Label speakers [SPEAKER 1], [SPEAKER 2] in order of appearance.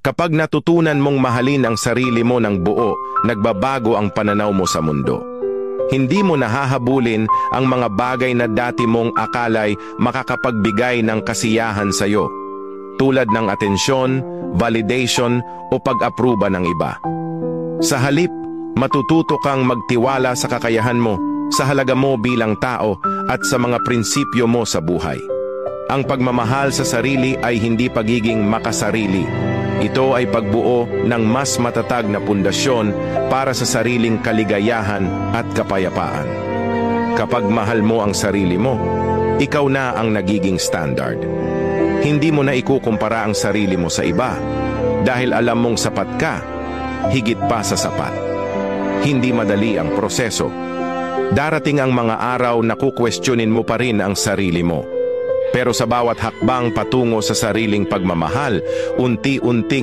[SPEAKER 1] Kapag natutunan mong mahalin ang sarili mo ng buo, nagbabago ang pananaw mo sa mundo. Hindi mo nahahabulin ang mga bagay na dati mong akalay makakapagbigay ng kasiyahan sa iyo, tulad ng atensyon, validation o pag-apruba ng iba. Sa halip, matututo kang magtiwala sa kakayahan mo, sa halaga mo bilang tao at sa mga prinsipyo mo sa buhay. Ang pagmamahal sa sarili ay hindi pagiging makasarili. Ito ay pagbuo ng mas matatag na pundasyon para sa sariling kaligayahan at kapayapaan. Kapag mahal mo ang sarili mo, ikaw na ang nagiging standard. Hindi mo na ikukumpara ang sarili mo sa iba dahil alam mong sapat ka, higit pa sa sapat. Hindi madali ang proseso. Darating ang mga araw na kukwestiyonin mo pa rin ang sarili mo. Pero sa bawat hakbang patungo sa sariling pagmamahal, unti-unting